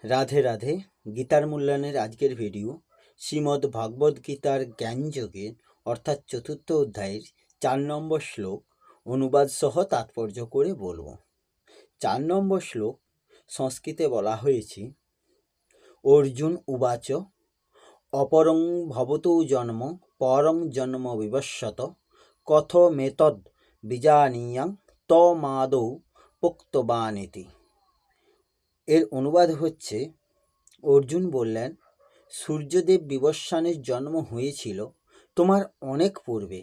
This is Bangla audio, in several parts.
রাধে রাধে। গীতার মূল্যায়নের আজকের ভিডিও শ্রীমদ্ ভাগবত গীতার জ্ঞানযোগের অর্থাৎ চতুর্থ অধ্যায়ের 4 নম্বর শ্লোক অনুবাদ সহ তাৎপর্য করে বলবো। 4 নম্বর শ্লোক সংস্কৃতে বলা হয়েছে, অর্জুন উবাচ অপরং ভবতু জন্ম পরং জন্ম বিবস্বত কথমেতদ বিজানীয়াং তমাদৌ পোক্তবানিতি। এর অনুবাদ হচ্ছে, অর্জুন বললেন, সূর্যদেব বিবস্বানের জন্ম হয়েছিল তোমার অনেক পূর্বে।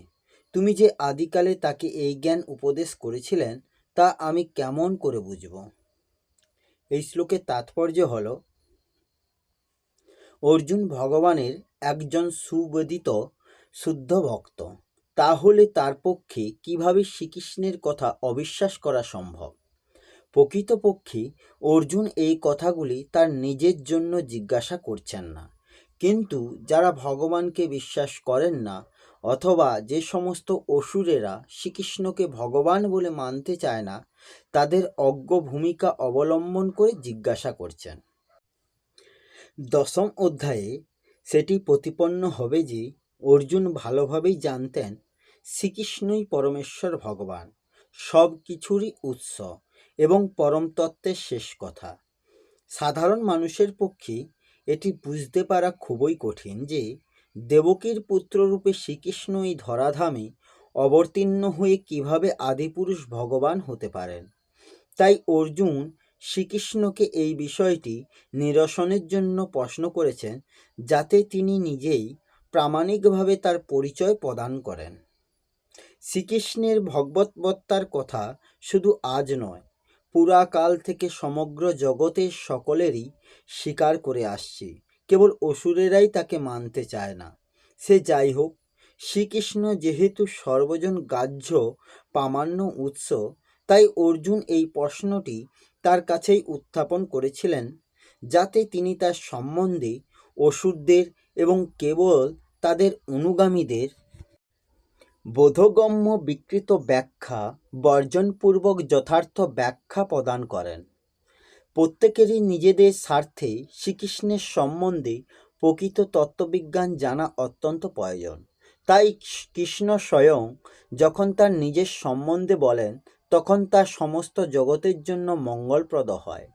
তুমি যে আদিকালে তাকে এই জ্ঞান উপদেশ করেছিলেন তা আমি কেমন করে বুঝব? এই শ্লোকের তাৎপর্য হল, অর্জুন ভগবানের একজন সুবোধিত শুদ্ধ ভক্ত, তাহলে তার পক্ষে কিভাবে শ্রীকৃষ্ণের কথা অবিশ্বাস করা সম্ভব? প্রকৃতপক্ষে অর্জুন এই কথাগুলি তার নিজের জন্য জিজ্ঞাসা করছেন না, কিন্তু যারা ভগবানকে বিশ্বাস করেন না অথবা যে সমস্ত অসুরেরা শ্রীকৃষ্ণকে ভগবান বলে মানতে চায় না তাদের অজ্ঞ ভূমিকা অবলম্বন করে জিজ্ঞাসা করছেন। 10ম অধ্যায়ে সেটি প্রতিপন্ন হবে যে অর্জুন ভালোভাবেই জানতেন শ্রীকৃষ্ণই পরমেশ্বর ভগবান, সব কিছুরই উৎস এবং পরম তত্ত্বের শেষ কথা। সাধারণ মানুষের পক্ষে এটি বুঝতে পারা খুবই কঠিন যে দেবকীর পুত্ররূপে শ্রীকৃষ্ণ এই ধরাধামে অবতীর্ণ হয়ে কিভাবে আদিপুরুষ ভগবান হতে পারেন। তাই অর্জুন শ্রীকৃষ্ণকে এই বিষয়টি নিরসনের জন্য প্রশ্ন করেছেন, যাতে তিনি নিজেই প্রামাণিকভাবে তার পরিচয় প্রদান করেন। শ্রীকৃষ্ণের ভগবৎবত্তার কথা শুধু আজ নয়, পুরাকাল থেকে সমগ্র জগতের সকলেরই স্বীকার করে আসছে, কেবল অসুরেরাই তাকে মানতে চায় না। সে যাই হোক, শ্রীকৃষ্ণ যেহেতু সর্বজন গ্রাহ্য প্রামাণ্য উৎস, তাই অর্জুন এই প্রশ্নটি তার কাছেই উত্থাপন করেছিলেন, যাতে তিনি তার সম্বন্ধে অসুরদের এবং কেবল তাদের অনুগামীদের বোধগম্য বিকৃত ব্যাখ্যা বর্জনপূর্বক যথার্থ ব্যাখ্যা প্রদান করেন। প্রত্যেকেরই নিজেদের স্বার্থে শ্রীকৃষ্ণের সম্বন্ধে প্রকৃত তত্ত্ববিজ্ঞান জানা অত্যন্ত প্রয়োজন। তাই কৃষ্ণ স্বয়ং যখন তার নিজের সম্বন্ধে বলেন, তখন তা সমস্ত জগতের জন্য মঙ্গলপ্রদ হয়।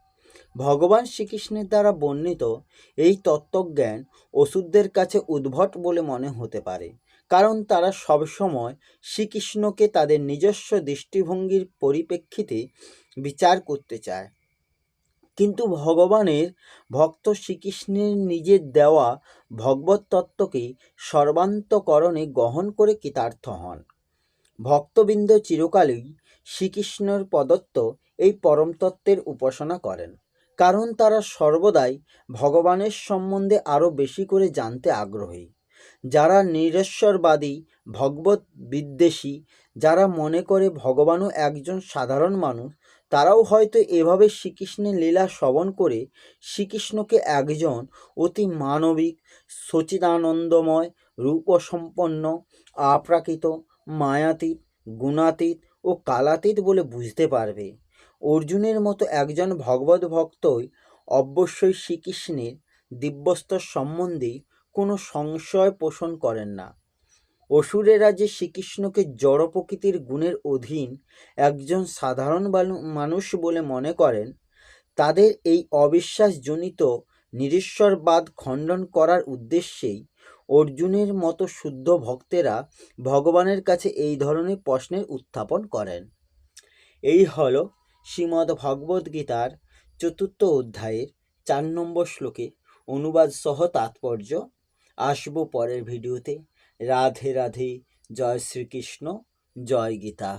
ভগবান শ্রীকৃষ্ণের দ্বারা বর্ণিত এই তত্ত্বজ্ঞান অসুরদের কাছে উদ্ভট বলে মনে হতে পারে, কারণ তারা সবসময় শ্রীকৃষ্ণকে তাদের নিজস্ব দৃষ্টিভঙ্গির পরিপ্রেক্ষিতে বিচার করতে চায়। কিন্তু ভগবানের ভক্ত শ্রীকৃষ্ণের নিজের দেওয়া ভগবত তত্ত্বকে সর্বান্তকরণে গ্রহণ করে কৃতার্থ হন। ভক্তবৃন্দ চিরকালই শ্রীকৃষ্ণের প্রদত্ত এই পরম তত্ত্বের উপাসনা করেন, কারণ তারা সর্বদাই ভগবানের সম্বন্ধে আরও বেশি করে জানতে আগ্রহী। যারা নিরেশ্বরবাদী, ভগবত বিদ্বেষী, যারা মনে করে ভগবানও একজন সাধারণ মানুষ, তারাও হয়তো এভাবে শ্রীকৃষ্ণের লীলা শ্রবণ করে শ্রীকৃষ্ণকে একজন অতি মানবিক, সচিদানন্দময়, রূপসম্পন্ন, অপ্রাকৃত, মায়াতীত, গুণাতীত ও কালাতীত বলে বুঝতে পারবে। অর্জুনের মতো একজন ভগবত ভক্তই অবশ্যই শ্রীকৃষ্ণের দিব্যস্তর সম্বন্ধে কোনো সংশয় পোষণ করেন না। অসুরেরা যে শ্রীকৃষ্ণকে জড় প্রকৃতির গুণের অধীন একজন সাধারণ মানুষ বলে মনে করেন, তাদের এই অবিশ্বাসজনিত নিরীশ্বরবাদ খণ্ডন করার উদ্দেশ্যেই অর্জুনের মতো শুদ্ধ ভক্তেরা ভগবানের কাছে এই ধরনের প্রশ্নের উত্থাপন করেন। এই হল শ্রীমদ্ ভগবদ্ গীতার 4র্থ অধ্যায়ের 4 নম্বর শ্লোকে অনুবাদ সহ তাৎপর্য। আসবো পরের ভিডিওতে। রাধে রাধে। জয় শ্রীকৃষ্ণ, জয় গীতা।